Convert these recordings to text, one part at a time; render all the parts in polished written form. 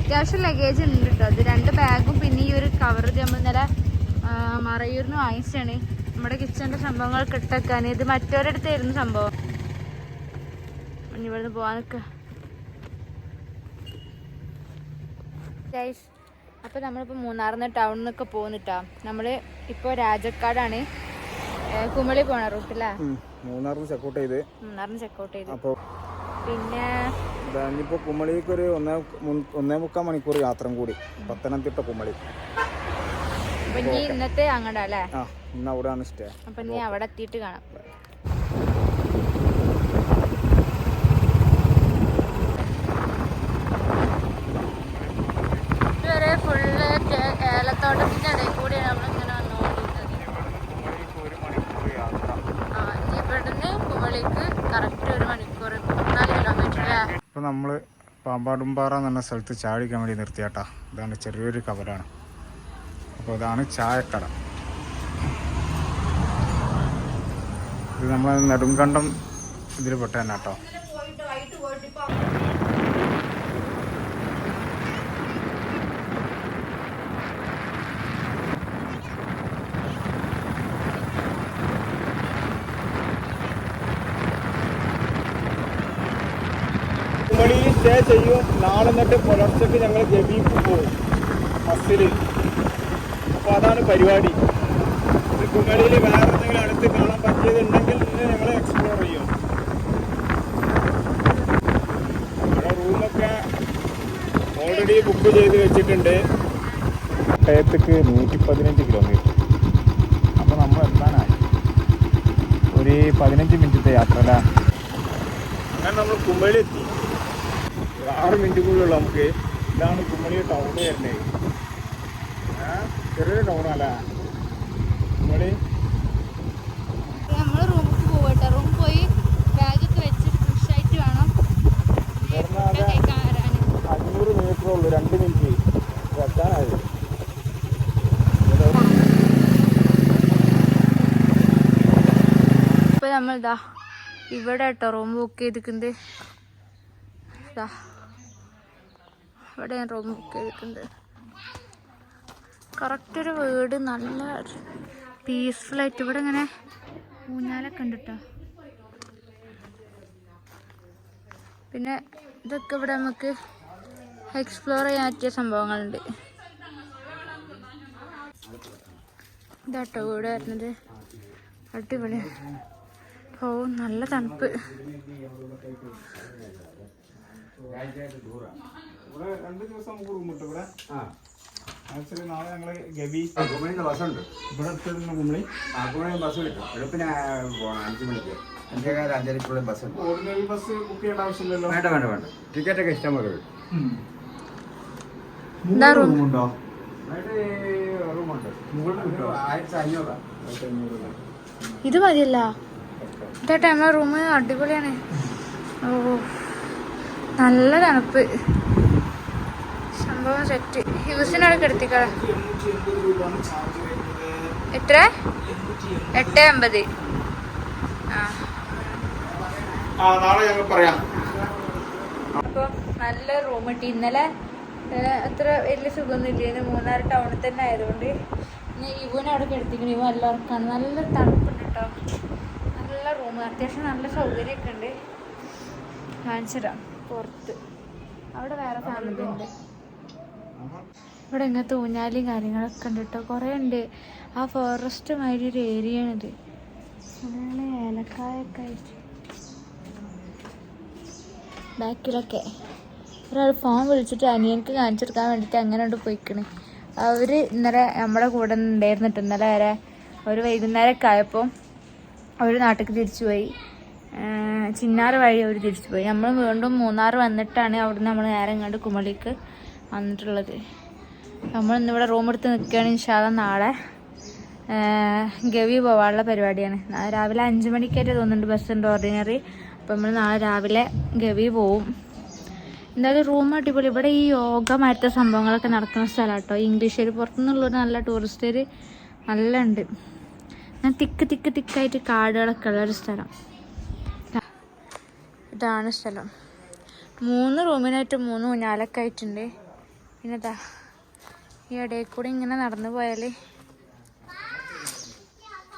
അത്യാവശ്യം ലഗേജ് ഉണ്ട് കേട്ടോ. അത് 2 ബാഗും പിന്നെ ഈ ഒരു കവർ നമ്മൾ ഇന്നലെ മറയൂരിന്ന് വാങ്ങിച്ചാണ് നമ്മുടെ കിച്ചണിൻ്റെ സംഭവങ്ങൾ ഇട്ടേക്കാൻ. ഇത് മറ്റൊരിടത്തായിരുന്നു സംഭവം. ഇവിടുന്ന് പോവാൻ നിൽക്കുക. അപ്പോൾ നമ്മളിപ്പോൾ മൂന്നാറിന്ന് ടൗണിൽ നിന്നൊക്കെ പോകുന്നിട്ടാ. നമ്മൾ ഇപ്പോൾ രാജക്കാടാണ്, കുമളി പോണ റൂട്ടില്ലേ. മൂന്നാറിന് ചെക്കൗട്ട് ചെയ്ത് അപ്പോൾ പിന്നെ ഇനിയിപ്പോൾ കുമളിക്ക് ഒരു 1.25 മണിക്കൂർ യാത്ര കൂടി, പത്തനംതിട്ട കുമളി. അപ്പൊ ഇനി ഇന്നത്തെ അങ്ങോട്ടാ അല്ലേ? ഇന്ന് അവിടെയാണ് സ്റ്റേ. അപ്പൊ ഇനി അവിടെ എത്തിയിട്ട് കാണാം. ഇതുവരെ ഫുള്ള് ഏലത്തോട്ടത്തിന്റെ ഇടയിൽ കൂടിയാണ് നമ്മളിങ്ങനെ വന്നുകൊണ്ടിരുന്നത്. ഇനി ഇവിടുന്ന് കുമളിക്ക് കറക്റ്റ് 1 മണിക്കൂർ 4 കിലോമീറ്റർ അല്ലേ? ഇപ്പൊ നമ്മള് പാമ്പാടുംപാറ എന്ന് പറഞ്ഞ സ്ഥലത്ത് ചാടിക്കാൻ വേണ്ടി നിർത്തിയാട്ടാ. ഇതാണ് ചെറിയൊരു കവറാണ്. അപ്പോൾ ഇതാണ് ചായക്കട. ഇത് നമ്മളെ നെടുങ്കണ്ടം ഇതിൽ പെട്ട തന്നെ കേട്ടോ. കുമളിയിൽ സ്റ്റേ ചെയ്യും. നാളെ എന്നിട്ട് പുലർച്ചയ്ക്ക് ഞങ്ങൾ ഗവിക്ക് പോകും ബസ്സിൽ. അപ്പോൾ അതാണ് പരിപാടി. കുമളിയിൽ വേറെ എന്തെങ്കിലും അടുത്ത് കാണാൻ പറ്റിയതുണ്ടെങ്കിൽ ഞങ്ങൾ എക്സ്പ്ലോർ ചെയ്യും. ഇവിടെ റൂമൊക്കെ ഓൾറെഡി ബുക്ക് ചെയ്ത് വെച്ചിട്ടുണ്ട്. കോട്ടയത്തേക്ക് 115 കിലോമീറ്റർ. അപ്പോൾ നമ്മൾ എത്താനായി ഒരു 15 മിനിറ്റത്തെ യാത്ര അല്ലേ. അങ്ങനെ നമ്മൾ കുമളി എത്തി. 6 മിനിറ്റുള്ളിലുള്ള നമുക്ക്. ഇതാണ് കുമളി ടൗൺ വരുന്നത്. ചെറിയൊരു ടൗണല്ലേ കുമളി. നമ്മൾ റൂമിൽ പോകട്ടെ. റൂം പോയി ബാഗൊക്കെ വെച്ചിട്ട് ഫ്രഷ് ആയിട്ട് വേണം 500 മീറ്ററേ ഉള്ളൂ. 2 മിനിറ്റ് എത്താനായി. ഇപ്പം നമ്മളിതാ ഇവിടെ കേട്ടോ റൂം ബുക്ക് ചെയ്തിട്ടുണ്ട്. ഇവിടെ ഞാൻ റൂം ബുക്ക് ചെയ്തിട്ടുണ്ട്. കറക്റ്റ് ഒരു വീട്, നല്ല പീസ്ഫുള്ളായിട്ട്. ഇവിടെ ഇങ്ങനെ ഊഞ്ഞാലൊക്കെ ഉണ്ട് കേട്ടോ. പിന്നെ ഇതൊക്കെ ഇവിടെ നമുക്ക് എക്സ്പ്ലോർ ചെയ്യാൻ പറ്റിയ സംഭവങ്ങളുണ്ട്. ഇതാട്ടോ വീട് വരുന്നത്. അടിപൊളി. ഓ നല്ല തണുപ്പ്. ഇവിടെ 2 ദിവസം നമുക്ക് റൂം കിട്ടും. ഇവിടെ ആക്ച്വലി നാളെ ഞങ്ങൾ ഗവി കുമളിന്ന് ബസ്സുണ്ട്. ഇവിടെ അടുത്തുനിന്ന് കുമളി കുമളി ബസ് കിട്ടും. വെളുപ്പിന് പോകണം 5 മണിക്ക്. 5:15 ബസ്സുണ്ട്. ഓർഡിനറി ബസ് ബുക്ക് ചെയ്യേണ്ട ആവശ്യമില്ലല്ലോ. വേണ്ട. ടിക്കറ്റൊക്കെ ഇഷ്ടം പോലെ കിട്ടും. റൂമുണ്ടോ? റൂമുണ്ട്. 1500. ഇത് മതിയല്ല. ഇതാ നമ്മളെ റൂം അടിപൊളിയാണ്. ഓ നല്ല തണുപ്പ്. സംഭവം സെറ്റ്. ഹ്യൂസിനവിടെ കിടത്തിക്കള. എത്ര? 880. നാളെ ഞങ്ങൾ പറയാം. അപ്പോൾ നല്ല റൂം കിട്ടി. ഇന്നലെ അത്ര വലിയ സുഖമൊന്നും ഇല്ല. മൂന്നാർ ടൗണിൽ തന്നെ ആയതുകൊണ്ട് ഇനി ഇവനെ അവിടെ കിടത്തിക്കണം. ഇവ നല്ല ഉറക്കാണ്. നല്ല തണുപ്പുണ്ട് കേട്ടോ. നല്ല റൂം, അത്യാവശ്യം നല്ല സൗകര്യമൊക്കെ ഉണ്ട്. കാണിച്ചിടാം പുറത്ത്. അവിടെ വേറെ ഫാമിലി ഉണ്ട്. ഇവിടെ ഇങ്ങനത്തെ ഊഞ്ഞാലിയും കാര്യങ്ങളൊക്കെ ഉണ്ട് കേട്ടോ. കുറേ ഉണ്ട്. ആ ഫോറസ്റ്റ് മാതിരി ഒരു ഏരിയ ആണിത്. അതുപോലെ ഏലക്കായൊക്കെ ആയിട്ട് ബാക്കിലൊക്കെ ഒരാൾ ഫോൺ വിളിച്ചിട്ട് അനിയനക്ക് കാണിച്ചെടുക്കാൻ വേണ്ടിയിട്ട് അങ്ങനെ കൊണ്ട് പോയിക്കണ്. അവർ ഇന്നലെ നമ്മുടെ കൂടെ ഉണ്ടായിരുന്നിട്ട് ഇന്നലെ വരെ ഒരു വൈകുന്നേരമൊക്കെ ആയപ്പോൾ അവർ നാട്ടിലേക്ക് തിരിച്ചു പോയി. ചിന്നാറ് വഴി അവർ തിരിച്ചു പോയി. നമ്മൾ വീണ്ടും മൂന്നാർ വന്നിട്ടാണ് അവിടുന്ന് നമ്മൾ നേരെ ഇങ്ങോട്ട് കുമളിക്ക് വന്നിട്ടുള്ളത്. നമ്മളിന്നിവിടെ റൂം എടുത്ത് നിൽക്കുകയാണ്. ഇൻഷാല്ലാ നാളെ ഗവി പോകാനുള്ള പരിപാടിയാണ്. രാവിലെ 5 മണിക്കായിട്ട് തോന്നുന്നുണ്ട് ബസ്സുണ്ട് ഓർഡിനറി. അപ്പോൾ നമ്മൾ നാളെ രാവിലെ ഗവി പോവും. എന്തായാലും റൂം അടിപൊളി. ഇവിടെ ഈ യോഗ മാറ്റ സംഭവങ്ങളൊക്കെ നടക്കുന്ന സ്ഥലമാണ് കേട്ടോ. ഇംഗ്ലീഷുകാർ പുറത്തുനിന്നുള്ളൊരു നല്ല ടൂറിസ്റ്റുകാർ നല്ല ഉണ്ട്. ഞാൻ തിക്കായിട്ട് കാടുകളൊക്കെ ഉള്ളൊരു സ്ഥലം. ഇതാണ് സ്ഥലം. 3 റൂമിനായിട്ട് 3 ഊഞ്ഞാലൊക്കെ ആയിട്ടുണ്ട്. പിന്നെതാ ഈ ഇടയിൽ കൂടി ഇങ്ങനെ നടന്നു പോയാൽ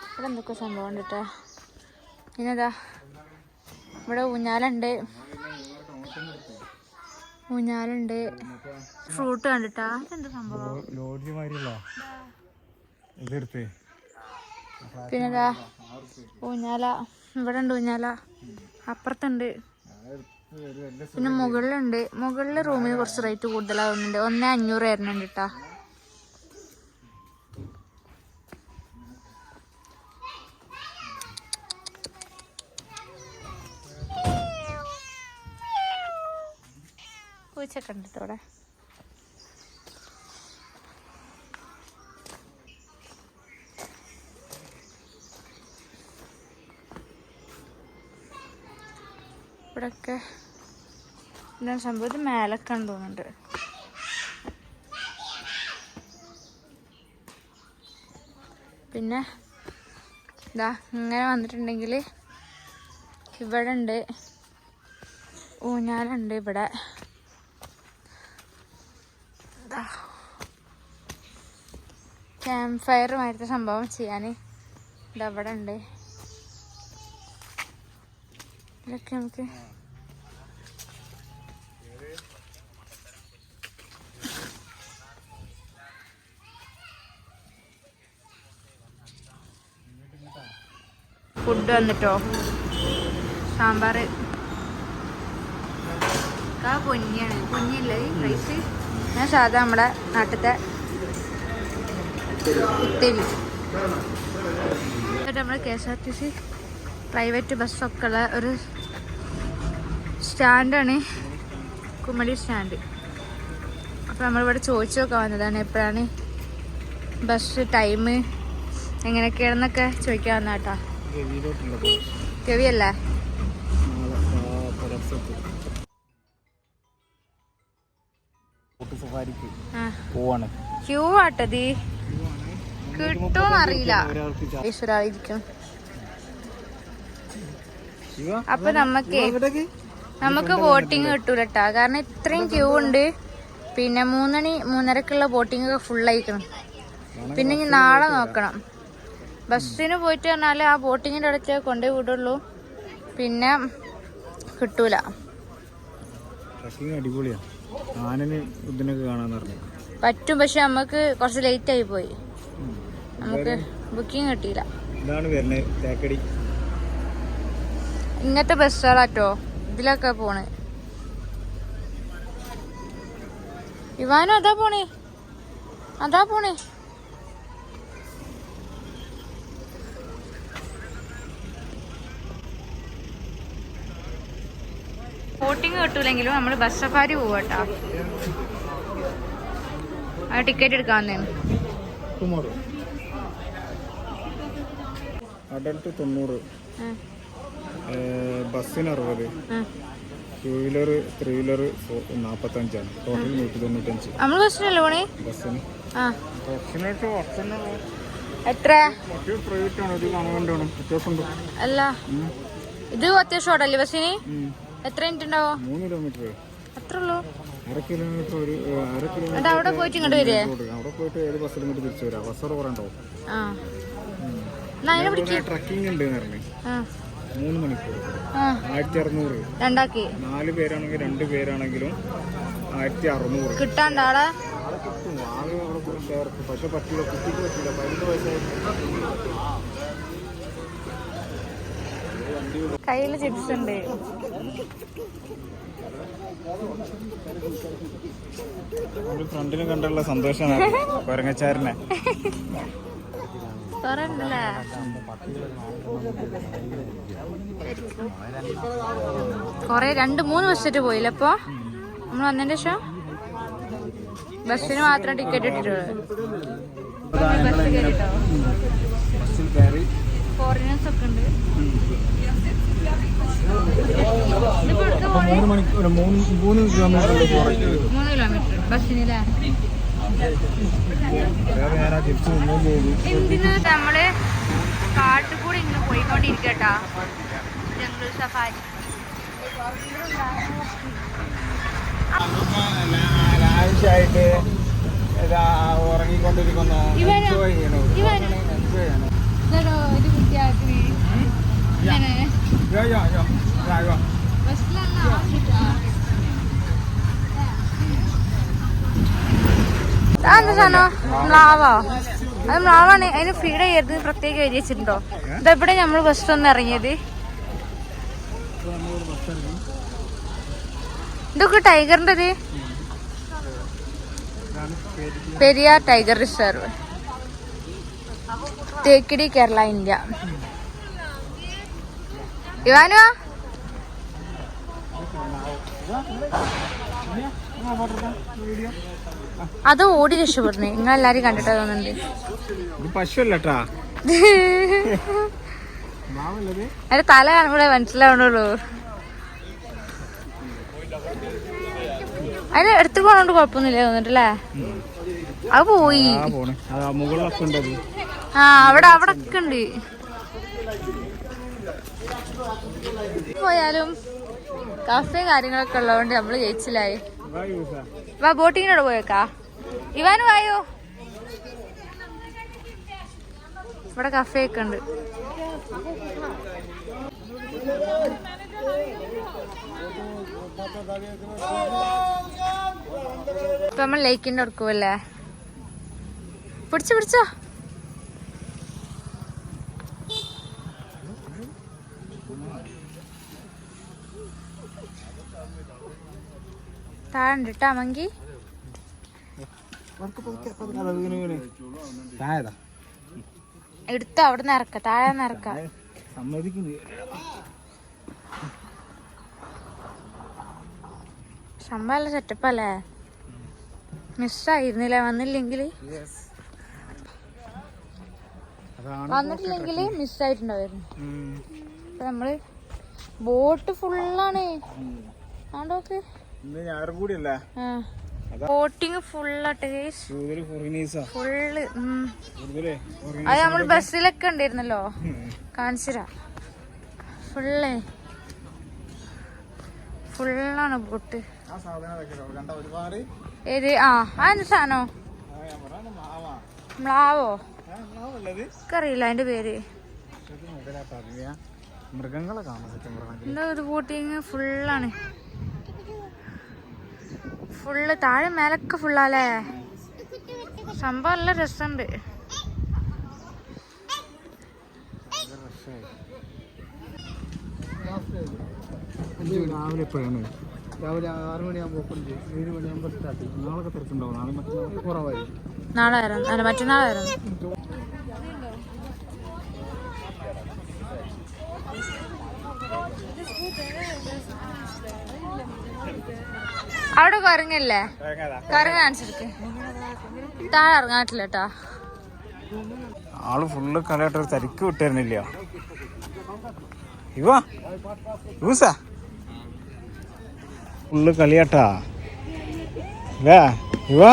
ഇവിടെ എന്തൊക്കെ സംഭവം ഉണ്ട് കേട്ടോ. പിന്നെതാ ഇവിടെ ഊഞ്ഞാലുണ്ട്, ഫ്രൂട്ട് കണ്ടിട്ടാ. ഇതെന്താ സംഭവം? പിന്നെതാ ഊഞ്ഞാല, ഇവിടെ ഉണ്ട് ഊഞ്ഞാല, അപ്പുറത്തുണ്ട്. പിന്നെ മുകളിൽ റൂമിന് കുറച്ച് റേറ്റ് കൂടുതലാവുന്നുണ്ട്. 1,500 വരുന്നുണ്ട് കേട്ടാ. പൂച്ചൊക്കെ ഉണ്ട് കേട്ടോ ഇവിടെ. ഇവിടൊക്കെ എന്താണ് സംഭവം? ഇത് മേലൊക്കെ തോന്നുന്നുണ്ട്. പിന്നെ ഇതാ ഇങ്ങനെ വന്നിട്ടുണ്ടെങ്കിൽ ഇവിടെ ഉണ്ട് ഊഞ്ഞാലുണ്ട്. ഇവിടെ ക്യാമ്പ് ഫയർ മാതിരത്തെ സംഭവം ചെയ്യാൻ ഇതവിടെ ഉണ്ട്. ഇതൊക്കെ നമുക്ക് ഫുഡ് വന്നിട്ടോ. സാമ്പാർ പൊന്നിയാണ്, പൊന്നിയല്ലേ റൈസ്. ഞാൻ സാധാ നമ്മുടെ നാട്ടിലത്തെ കുത്തേരി. എന്നിട്ട് നമ്മുടെ KSRTC പ്രൈവറ്റ് ബസ്സൊക്കെ ഉള്ള ഒരു സ്റ്റാൻഡാണ്, കുമ്മടി സ്റ്റാൻഡ്. അപ്പോൾ നമ്മളിവിടെ ചോദിച്ചു നോക്കാൻ വന്നതാണ് എപ്പോഴാണ് ബസ് ടൈം എങ്ങനെയൊക്കെയാണെന്നൊക്കെ ചോദിക്കാൻ വന്ന കേട്ടോ. കെവിയല്ലേ? ക്യൂ ആട്ടത് കിട്ടുമെന്നറിയില്ല. ഈശ്വരായിരിക്കും. അപ്പൊ നമുക്ക് വോട്ടിങ് കിട്ടൂല കേട്ടാ, കാരണം ഇത്രയും ക്യൂ ഉണ്ട്. പിന്നെ 3:30ക്കുള്ള വോട്ടിംഗ് ഒക്കെ ഫുള്ളായിരിക്കണം. പിന്നെ ഇനി നാളെ നോക്കണം. ബസ്സിന് പോയിട്ട് പറഞ്ഞാൽ ആ ബോട്ടിങ്ങിൻ്റെ അടുത്ത് കൊണ്ടുപോയി വിടുള്ളൂ, പിന്നെ കിട്ടൂല. പറ്റും, പക്ഷെ നമുക്ക് കുറച്ച് ലേറ്റ് ആയി പോയി, നമുക്ക് ബുക്കിംഗ് കിട്ടിയില്ല. ഇങ്ങനത്തെ ബസ്സുകളാട്ടോ ഇതിലൊക്കെ പോണ്. ഇവാനും അതാ പോണേ. വോട്ടിങ് കിട്ടൂലെങ്കിലും നമ്മൾ ബസ് സഫാരി പോവാട്ടോ. ആ ടിക്കറ്റ് എടുക്കാവുന്നേ. അഡൽട്ട് 90, ബസ്സിന് 60, 2 വീലർ 3 വീലർ 45, ടോട്ടൽ 195. നമ്മൾ ബസ്സിനല്ലേ പോണേ? ബസ്സിന് എത്ര? പ്രൈവറ്റ് ആണ്, ഇത് ഗവൺമെന്റ് ആണ്. വ്യത്യാസമുണ്ട്. അല്ല ഇത് അത്യാവശ്യം ഓടല്ലേ ബസ്സിന്? എത്ര മിനിറ്റ് ഉണ്ടാവോ? 3 കിലോമീറ്റർ. അത്ര ഉള്ളൂ? 1/2 കിലോമീറ്റർ. അവിടെ പോയിട്ട് ഇങ്ങോട്ട് വരിക? അവിടെ പോയിട്ട് ഏത് ബസ്സിൽ ഇങ്ങോട്ട് തിരിച്ചു വരാം. ബസ് കുറവുണ്ടാവും. ട്രക്കിംഗ് ഉണ്ട് 3 മണിക്കൂർ 1600. രണ്ടാക്കി 4 പേരാണെങ്കിൽ 2 പേരാണെങ്കിലും 1600 കിട്ടാണ്ട് ആളെ കിട്ടും. ആകെ അവിടെ ചേർത്ത്, പക്ഷെ പറ്റില്ല, കുട്ടിക്ക് പറ്റില്ല. 15 വയസ്സായി. കയ്യില് ചിപ്സ് ഉണ്ട്. ഫ്രണ്ടിന് കണ്ടുള്ള സന്തോഷമാണ് കൊരങ്ങച്ചാരനെ. കൊറേ 2-3 ബസ്സിട്ട് പോയില്ല. അപ്പൊ നമ്മൾ വന്നതിന്റെ ശേഷം ബസ്സിന് മാത്രം ടിക്കറ്റ് ഇട്ടിട്ടുള്ളൂ. ബസ് കയറിട്ടോ. ഫോറിനേഴ്സ് ഒക്കെ ഉണ്ട്. 3 കിലോമീറ്റർ ബസ്സിനല്ലേ? എന്തിനാ നമ്മള് കാട്ടിൽ കൂടി ഇങ്ങനെ പോയിക്കൊണ്ടിരിക്കട്ടാ. ജംഗിൾ സഫാരി ലാവിഷായിട്ട് ആയിട്ട് ഉറങ്ങിക്കൊണ്ടിരിക്കുന്നു. എൻജോയ് ചെയ്യണു. എന്താ സാധനം? മ്ലാവോ? അത് മ്ലാവാണ്. അതിന് ഫ്രീഡം ചെയ്യരുത് പ്രത്യേകം എഴുതി വെച്ചിട്ടുണ്ടോ? ഇതെവിടെ നമ്മൾ ബസ് ഒന്ന് ഇറങ്ങിയത്? ഇതൊക്കെ ടൈഗറിന്റെ Periyar tiger reserve, Thekkady, Kerala, India. ഇവാനോ അത് ഓടി രക്ഷപ്പെടുന്നേ. നിങ്ങൾ എല്ലാരും കണ്ടിട്ടാ തോന്നുന്നുണ്ട്. പശുവല്ലട്ടാ, അതിന്റെ തല കാണുമ്പോഴേ മനസ്സിലാവണുള്ളൂ. അതിന് എടുത്തു പോണോണ്ട് കുഴപ്പമൊന്നുമില്ല തോന്നിട്ടല്ലേ. അത് പോയി. ആ അവിടെ ഒക്കെ ഉണ്ട്. പോയാലും കഫേ കാര്യങ്ങളൊക്കെ ഉള്ളതുകൊണ്ട് നമ്മള് ജയിച്ചില്ലായി. വാ ബോട്ടിങ്ങിനോട് പോയേക്കാ. ഇവാന് വായോ. ഇവിടെ കഫേ ഒക്കെ ഉണ്ട്. ഇപ്പൊ നമ്മൾ ലേക്കിന്റെ അടുക്കുമല്ലേ. പിടിച്ചോ. താഴെ ഇട്ടാ മങ്കി. എടുത്തോ, അവിടെ നിന്ന് ഇറക്ക, താഴെ ഇറക്ക. സംഭവം സെറ്റപ്പല്ലേ. മിസ്സായിരുന്നില്ലേ വന്നില്ലെങ്കില്? വന്നിട്ടില്ലെങ്കില് മിസ്സായിട്ടുണ്ടായിരുന്നു. അപ്പൊ നമ്മള് ബോട്ട് ഫുള്ളാണ്. ആണ്ടോക്ക് ബോട്ടിങ് ഫുള്ളാട്ട് ഫുള്ള്. അത് നമ്മള് ബസ്സിലൊക്കെ ഉണ്ടായിരുന്നല്ലോ, കാണിച്ചുതരാ. ഫുള്ളാണ് ബോട്ട്. ഏത്? അതെന്ത് സാധനോ? മ്ലാവോ? അറിയില്ല അതിന്റെ പേര്. മൃഗങ്ങളെ കാണാം. എന്താ ഇത്? ബോട്ടിങ് ഫുള്ളാണ്. ഫുള്ള് താഴെ മേലൊക്കെ ഫുള്ളാല്ലേ. സംഭവം നല്ല രസമുണ്ട്. രാവിലെ എപ്പോഴാണ്? രാവിലെ 6 മണിയാകുമ്പോൾ 7 മണിയാകുമ്പോൾ സ്റ്റാർട്ട് ചെയ്യും. നാളെ തിരക്കുണ്ടാവും. നാളെ മറ്റന്നാൾ കുറവായിരിക്കും. നാളെ വരാം, അല്ല മറ്റന്നാൾ വരാം. അവിടെ കറങ്ങല്ലേ? കറങ്ങ കാണിച്ചിരിക്ക്. താഴെ ഇറങ്ങാട്ടില്ല കേട്ടാ. ആള് ഫുള്ള് കളിയായിട്ട് തിരക്ക് വിട്ടായിരുന്നില്ല. ഫുള്ള് കളിയാട്ടാ അല്ലേ ഇവ?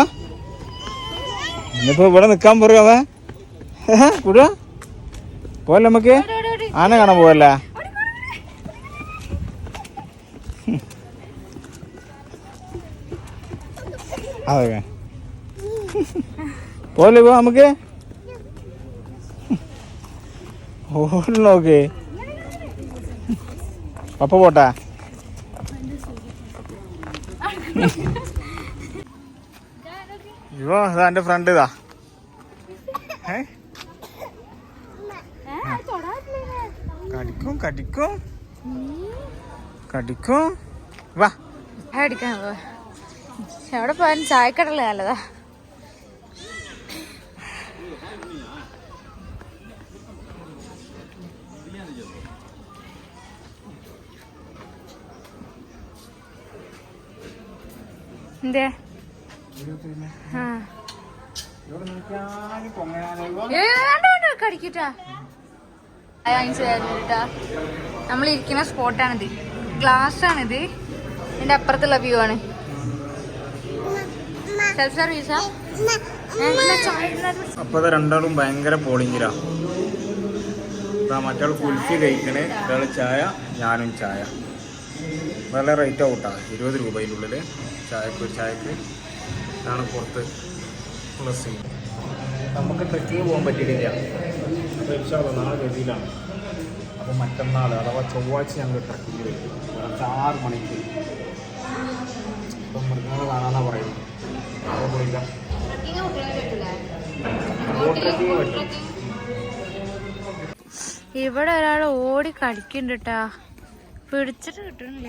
ഇന്നിപ്പോ ഇവിടെ നിക്കാൻ പറയാവേ. കൂടുക പോവല്ലേ നമുക്ക്? ആന കാണാൻ പോവല്ലേ? അതെ പോലെ പോ നമുക്ക്. നോക്ക് പപ്പ പോട്ടാ. ഇവ ഇതാ എന്റെ ഫ്രണ്ട് ഇതാ. കടിക്കും വാ. അടിക്കാൻ പോ. എവിടെ പോയാലും ചായക്കടല നല്ലതാ. എന്തേ? കടിക്കട്ടാ. നമ്മളിരിക്കുന്ന സ്പോട്ടാണിത്. ഗ്ലാസ് ആണിത്. ഇതിന്റെ അപ്പുറത്തുള്ള വ്യൂ ആണ്. സെൽഫ് സർവീസാ. അപ്പൊ രണ്ടാളും ഭയങ്കര പോളിങ്ങിലാ. മറ്റാൾ കുൽഫി കഴിക്കണേ, ഒരാൾ ചായ, ഞാനും ചായ. നല്ല റേറ്റ് ഔട്ടാ, 20 രൂപയിലുള്ളിൽ ചായക്ക്. ഇതാണ് പുറത്ത് ഉള്ള സീൻ. നമുക്ക് ട്രെക്കിങ് പോകാൻ പറ്റിയിട്ടില്ല. അപ്പോൾ ഇൻഷാല്ലാ നാളെ ഗതിയിലാണ്. അപ്പോൾ മറ്റന്നാൾ അഥവാ ചൊവ്വാഴ്ച ഞങ്ങൾ ട്രക്കിങ് വരും. 6 മണിക്ക്. ഇപ്പം മൃഗങ്ങൾ കാണാനാണ് പറയുന്നത്. അപ്പോൾ പോയില്ല. ബോട്ട് ട്രക്കിങ് പറ്റും. ഇവിടെ ഒരാൾ ഓടി കളിക്കുന്നുണ്ട് കേട്ടാ, പിടിച്ചിട്ട് കിട്ടണില്ല.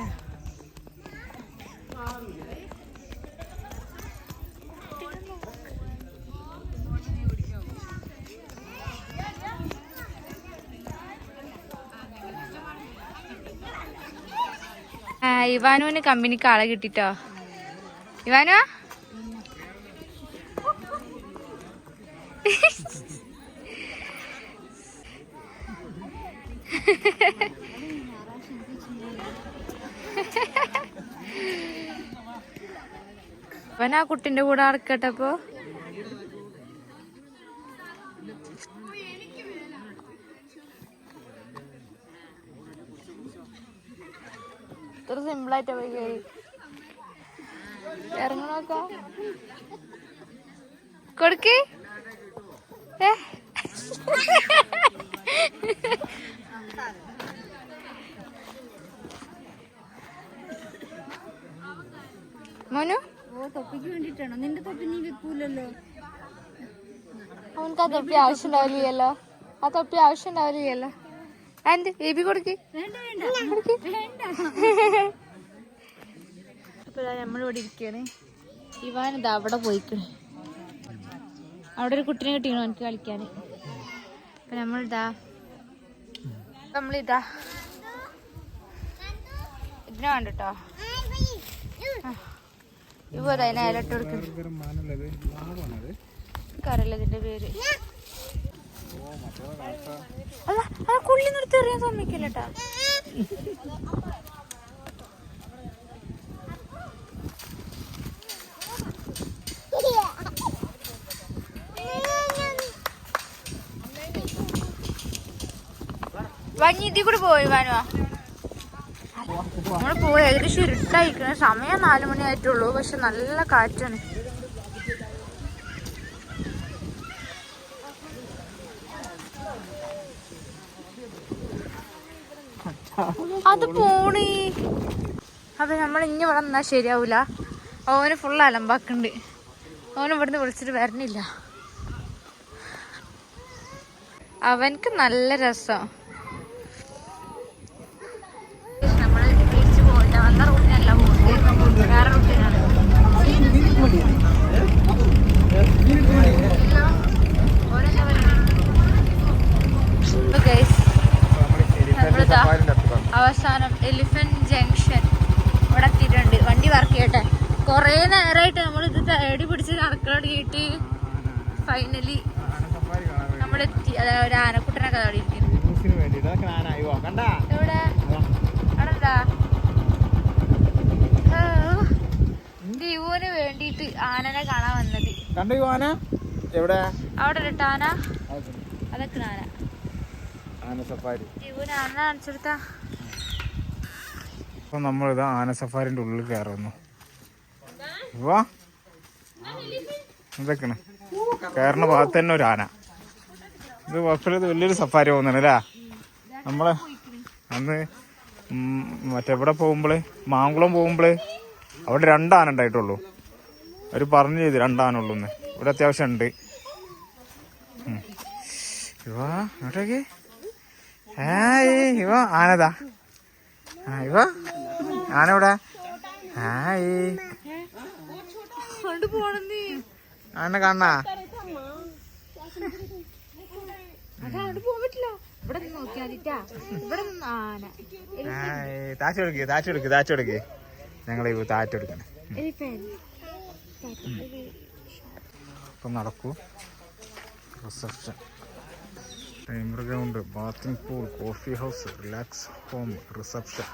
ഇവാനുവിന് കമ്പനിക്ക് ആളെ കിട്ടിട്ടോ. ഇവാനോ ഇവൻ ആ കുട്ടിന്റെ കൂടെ നടക്കട്ടപ്പോ. ഇത്ര സിമ്പിളായിട്ടാ പോയി കയറി ഇറങ്ങണോക്ക കൊടുക്ക്. മോനു തൊപ്പിക്ക് വേണ്ടിട്ടാണോ? നിന്റെ തൊപ്പി നീ വെക്കൂലല്ലോ. അവനക്ക് ആ തൊപ്പി ആവശ്യം ഉണ്ടാവില്ലല്ലോ. ആ തൊപ്പി ആവശ്യം ഉണ്ടാവില്ലല്ലോ. എന്ത് ബേബി കൊടുക്ക്. അപ്പൊ നമ്മളിവിടെ ഇരിക്കാണ്. ഇവാനിതാ അവിടെ പോയിക്കണ്. അവിടെ ഒരു കുട്ടീനെ കിട്ടിക്കണോ എനിക്ക് കളിക്കാന്. അപ്പൊ നമ്മളിതാ ഇതിനെ വേണ്ടട്ടോ. ഇപ്പൊ അതിനെ അയലിട്ട് കൊടുക്കുന്നത് എനിക്കറിയില്ല ഇതിന്റെ പേര്. അല്ല ആ കുള്ളി നിർത്തി എറിയാൻ സമ്മതിക്കില്ലട്ടാ. വഞ്ഞി ഇതിൽ കൂടെ പോയി വാനുവാ. നമ്മള് പോയി ഏകദേശം ഇരുട്ടായിക്കണ സമയം 4 മണി ആയിട്ടുള്ളൂ. പക്ഷെ നല്ല കാറ്റാണ്. അത് പോണി. അപ്പൊ നമ്മൾ ഇനി ഇവിടെ നിന്നാ ശരിയാവൂല. അവന് ഫുൾ അലമ്പാക്കുന്നുണ്ട്. അവന് ഇവിടുന്ന് വിളിച്ചിട്ട് വരണില്ല. അവനക്ക് നല്ല രസം. നമ്മള് തിരിച്ചു പോയില്ല. വന്ന റൂട്ടിനല്ല പോകുന്നത്, വേറെ റൂട്ടിനാണ്. അവസാനം എലിഫന്റ് ജംഗ്ഷൻ ഇവിടെ എത്തിയിട്ടുണ്ട്. വണ്ടി വർക്ക് ചെയ്യട്ടെ. കൊറേ നേരമായിട്ട് നമ്മൾ ഇത് തേടി പിടിച്ച് നടക്കലൊടിയിട്ട് ഫൈനലി നമ്മളെത്തി. അതായത് ഒരു ആനക്കുട്ടനൊക്കെ അവിടെ ഇരിക്കുന്നു. എവിടെ അവിടെന്താ ദിവൂന് വേണ്ടിട്ട് ആനനെ കാണാൻ വന്നത്. എവിടെ അവിടെ ഒരു ആന. അതൊക്കെ ആന. ദിവൂന് ആന കാണിച്ചെടുത്താ. അപ്പൊ നമ്മളിതാ ആന സഫാരിന്റെ ഉള്ളിൽ കയറുന്നു. വാ എന്തൊക്കെയാണ് കയറുന്ന ഭാഗത്ത് തന്നെ ഒരു ആന. ഇത് കുഴപ്പമില്ല. ഇത് വലിയൊരു സഫാരി പോകുന്നുണ്ട് അല്ലേ. നമ്മള് അന്ന് മറ്റെവിടെ പോകുമ്പോള് മാങ്കുളം പോകുമ്പോള് അവിടെ 2 ആന ഉണ്ടായിട്ടുള്ളൂ. അവർ പറഞ്ഞു ചെയ്ത് 2 ആന ഉള്ളൂന്ന്. ഇവിടെ അത്യാവശ്യം ഉണ്ട്. ഇവാ അങ്ങോട്ടേക്ക്. ഇവ ആനതാ. ഇവ ആന ഇവിടെ. ആന കാണാ. താച്ചെടുക്ക്. ഞങ്ങളെ താറ്റെടുക്കണേ. ഇപ്പം നടക്കൂ. Reception, timer ground, bathing pool, coffee house, relax home, reception.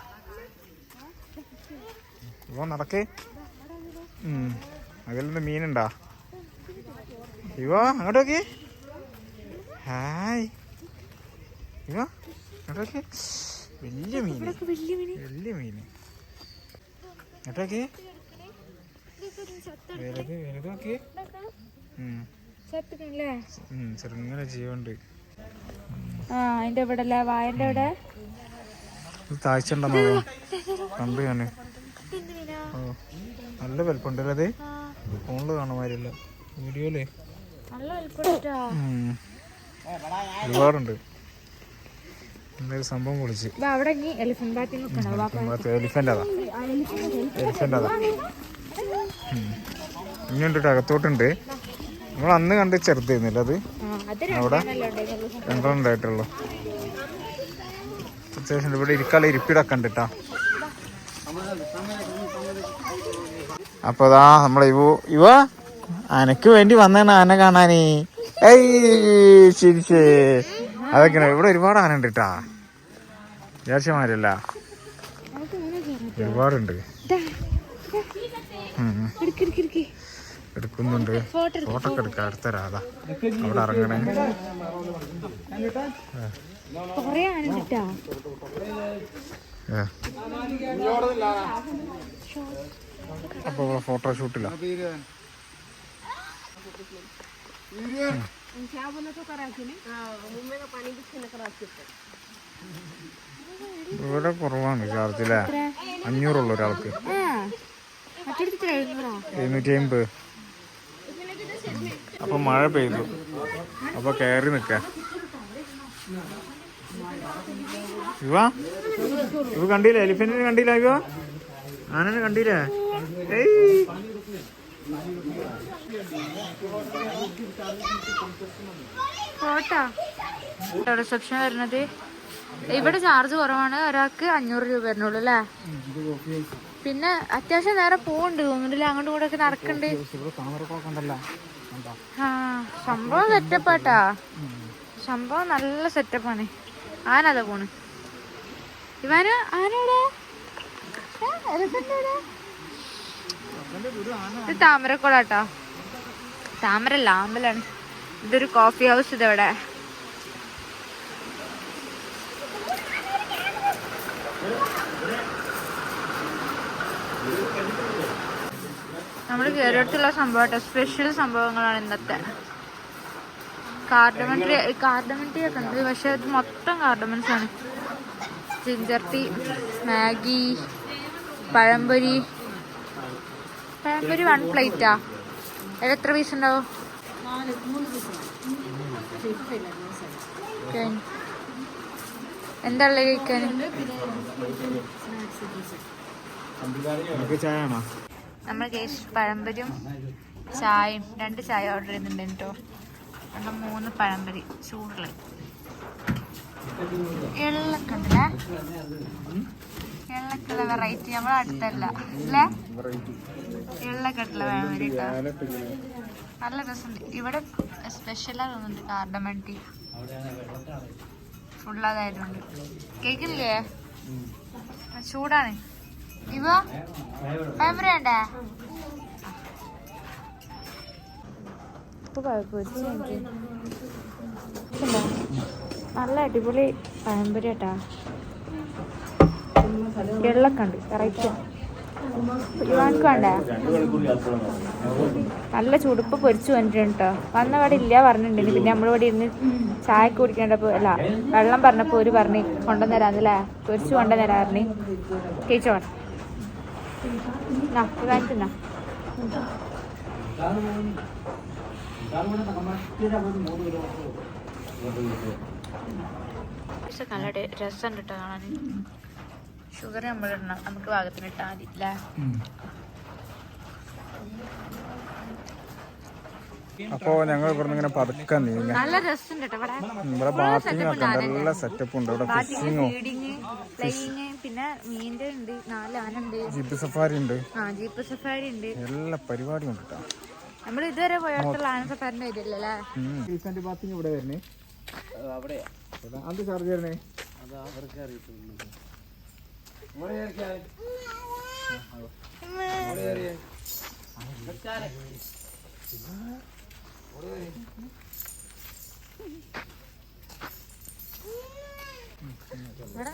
ഇവ നടക്കേ. അതിലെന്ത് മീനുണ്ടാ? ഇവ അങ്ങോട്ട് നോക്കി. ഹായ് ഇവ അങ്ങോട്ട് നോക്കി. വലിയ മീന്. അങ്ങോട്ട് നോക്കി. ചെറുങ്ങനെ ജീവുണ്ട്. ആ അതിന്റെ ഇവിടെ അല്ലേ വായന്റെ ഇവിടെ താഴ്ച ഉണ്ടെന്നോ കണ്ടു ഞാന്. ഓ നല്ല വലുപ്പുണ്ടല്ലേ അത്. ഫോണില് കാണുന്ന മാതിരിയല്ല, വീഡിയോയില് നല്ല വലുപ്പുണ്ടാ. ഒരുപാടുണ്ട്. എന്തൊരു സംഭവം പൊളിച്ച്. എലിഫന്റ് അതാ ഇനിയുണ്ട് അകത്തോട്ടുണ്ട്. നമ്മൾ അന്ന് കണ്ട് ചെറുതായിരുന്നില്ല അത്. അവിടെ രണ്ടെണ്ണം ഉണ്ടായിട്ടുള്ളൂ. അത്യാവശ്യം ഇവിടെ ഇരിക്കാനുള്ള ഇരിപ്പിടൊക്കെ ഉണ്ട് കേട്ടോ. അപ്പൊ അതാ നമ്മളെ ഇവ അനക്ക് വേണ്ടി വന്നാണ് ആന കാണാനേ. ശരി അതൊക്കെയാണ്. ഇവിടെ ഒരുപാട് ആന ഉണ്ട് കേട്ടാ, വിചാരിച്ചമാരല്ല, ഒരുപാടുണ്ട്. എടുക്കുന്നുണ്ട്. ഫോട്ടോ ഒക്കെ എടുക്കാം. അടുത്തരാതാ അവിടെ ഇറങ്ങണേ. അപ്പൊ ഫോട്ടോഷൂട്ടില്ല. ഇവിടെ കുറവാണ് ചാർജ് അല്ലേ. 500 ഒരാൾക്ക്, 750. അപ്പൊ മഴ പെയ്തു, അപ്പൊ കയറി നിക്ക. ഇവ കണ്ടില്ലേ എലിഫന്റിനെ കണ്ടില്ല? ഇവ ആനനെ കണ്ടില്ലേ? റിസപ്ഷൻ വരുന്നത് ഇവിടെ ചാർജ് കുറവാണ്. ഒരാൾക്ക് 500 രൂപ വരുന്നുള്ളൂ അല്ലേ. പിന്നെ അത്യാവശ്യം നേരെ പോവുണ്ട് തോന്നുന്നില്ല, അങ്ങോട്ടും കൂടെ ഒക്കെ നടക്കണ്ട്. ആ സംഭവം സെറ്റപ്പാട്ടാ, സംഭവം നല്ല സെറ്റപ്പാണ്. ആനതാ പോണ്. ഇവന് ആനയുടെ ഇത് താമരക്കുളാട്ടോ, താമരല്ല ആമ്പലാണ്. ഇതൊരു കോഫി ഹൗസ് ഇതവിടെ. നമ്മൾ കയറിയെടുത്തുള്ള സംഭവം സ്പെഷ്യൽ സംഭവങ്ങളാണ് ഇന്നത്തെ. കാർഡമൻട്രി ഒക്കെ ഉണ്ട്, പക്ഷെ അത് മൊത്തം കാർഡമൻസ് ആണ്. ജിഞ്ചർ ടീ, മാഗി, പഴംപൊരി 1 പ്ലേറ്റാ. അതിൽ എത്ര പീസ് ഉണ്ടാവും? എന്താ ഉള്ളത് കഴിക്കാൻ? നമ്മൾ പഴംപൊരിയും ചായയും 2 ചായ ഓർഡർ ചെയ്യുന്നുണ്ട് കേട്ടോ. 3 പഴംപൊരി ചൂടുള്ള. എള്ളൊക്കെ ഉണ്ടല്ലേ, എള്ളൊക്കെയുള്ള വെറൈറ്റി നമ്മളെ അടുത്തല്ല അല്ലേ. എള്ളൊക്കെ ഇട്ടുള്ള പഴംപൊരി കേട്ടോ, നല്ല രസമുണ്ട്. ഇവിടെ സ്പെഷ്യലാ തോന്നുന്നുണ്ട് കാർഡമൻ ടീ, ഫുള്ളായതുകൊണ്ട്. കേക്കില്ലേ? ചൂടാണ്. ഇവ പഴംപൊരി വേണ്ടേ? നല്ല അടിപൊളി പഴംപൊരി കേട്ടാ. എള്ളൊക്കെ ഉണ്ട്, കറക്റ്റ്. ഇവാൻക്ക് വേണ്ടേ? നല്ല ചുടുപ്പ് പൊരിച്ചു വന്നിട്ടുണ്ട് കേട്ടോ. വന്ന ഇവിടെ ഇല്ല പറഞ്ഞിട്ടുണ്ടെങ്കിൽ പിന്നെ നമ്മളിവിടെ ഇരുന്ന് ചായ കുടിക്കേണ്ടപ്പോൾ അല്ല വെള്ളം പറഞ്ഞപ്പോൾ ഒരു പറഞ്ഞ് കൊണ്ടുവന്നരാന്നല്ലേ, പൊരിച്ചു കൊണ്ടുവന്നരാ പറഞ്ഞ്. കേച്ചോ ഇവാൻക്കുന്നാ നല്ല രസമുണ്ട് കേട്ടോ കാണാൻ. ഷുഗർ നമ്മളിടണം, നമുക്ക് പാകത്തിന് ഇട്ടാൽ മതി അല്ലേ. അപ്പോ ഞങ്ങൾ ഇവിടെ ഇങ്ങനെ പതുക്കെ നീങ്ങാം. നല്ല രസമുണ്ട് കേട്ടോ ഇവിടെ. ഇവിടെ ബാത്തിങ് ഒക്കെ നല്ല സെറ്റപ്പ് ഉണ്ട്. ഇവിടെ ഫിഷിങ്ങോ പിന്നെ മീൻ്റെ ഉണ്ട്, 4 ആന ഉണ്ട്, ജീപ്പ് സഫാരി ഉണ്ട്, ജീപ്പ് സഫാരി ഉണ്ട്, എല്ലാ പരിപാടിയും ഉണ്ട് കേട്ടോ. നമ്മൾ ഇതുവരെ പോയടുത്തുള്ള ആന സഫാരിന്റെ വരില്ലല്ലേ. ബാത്തിങ് ഇവിടെ വരുന്നേ, അത് ചാർജ് വരുന്നേ. ഇവിടെ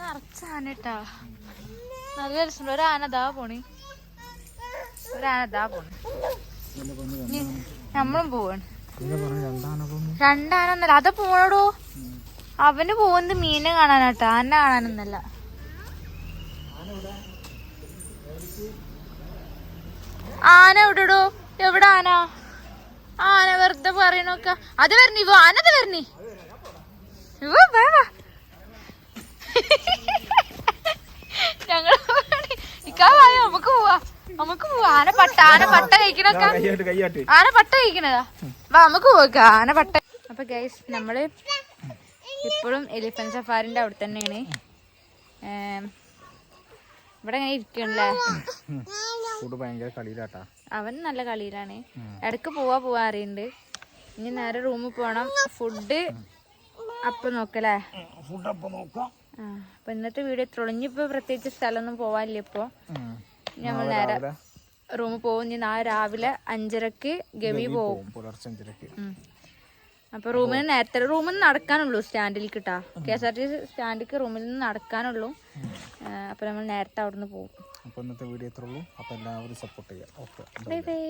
നിറച്ച ആന കേട്ടാ, നല്ല രസമുണ്ട്. ഒരു ആന ദാ പോണി. ഒരാന ഇതാ പോണ്. നമ്മളും പോവാണ്. രണ്ടാനൊന്നല്ല അത് പോണടോ. അവന് പോകുന്നത് മീനെ കാണാനാട്ടോ, ആന കാണാനൊന്നല്ല. ആന എവിടെടോ? എവിടെ ആന? ആന വെറുതെ പറയണോക്ക. അത് വരണി ഇവ ആനത് വരണി. ഞങ്ങള് നമുക്ക് പോവാ, നമുക്ക് പോവാ. ആന പട്ട കഴിക്കണൊക്കെ. ആന പട്ട കഴിക്കണതാ. വാ നമുക്ക് പോവാ ആന പട്ട. അപ്പൊ ഗൈസ് നമ്മള് ഇപ്പോഴും എലിഫന്റ് സഫാരിന്റെ അവിടെ തന്നെയാണ്. ഇവിടെ ഇങ്ങനെ ഇരിക്കണല്ലേ. അവൻ നല്ല കളിയിലാണ്. ഇടക്ക് പോവാ അറിയണ്ട്. ഇനി നേരെ റൂമിൽ പോണം. ഫുഡ് അപ്പൊ നോക്കല്ലേ. അപ്പൊ ഇന്നത്തെ വീഡിയോ ഇത്രയുള്ളൂ. ഇനിയിപ്പോ പ്രത്യേകിച്ച് സ്ഥലമൊന്നും പോവാനില്ല. ഇപ്പൊ ഞങ്ങൾ നേരെ റൂമിൽ പോകും. ഇനി നാളെ രാവിലെ 5:30 ഗവി പോവും. അപ്പൊ റൂമിൽ നിന്ന് നടക്കാനുള്ളൂ സ്റ്റാൻഡിലേക്ക് കിട്ടാ. KSRTC സ്റ്റാൻഡിലേക്ക് റൂമിൽ നിന്ന് നടക്കാനുള്ളൂ. അപ്പൊ നമ്മൾ നേരത്തെ അവിടെ നിന്ന് പോകും. അപ്പൊ ഇന്നത്തെ വീഡിയോ ഇത്രയുള്ളൂ. അപ്പൊ എല്ലാവരും സപ്പോർട്ട് ചെയ്യാം. Okay, bye bye.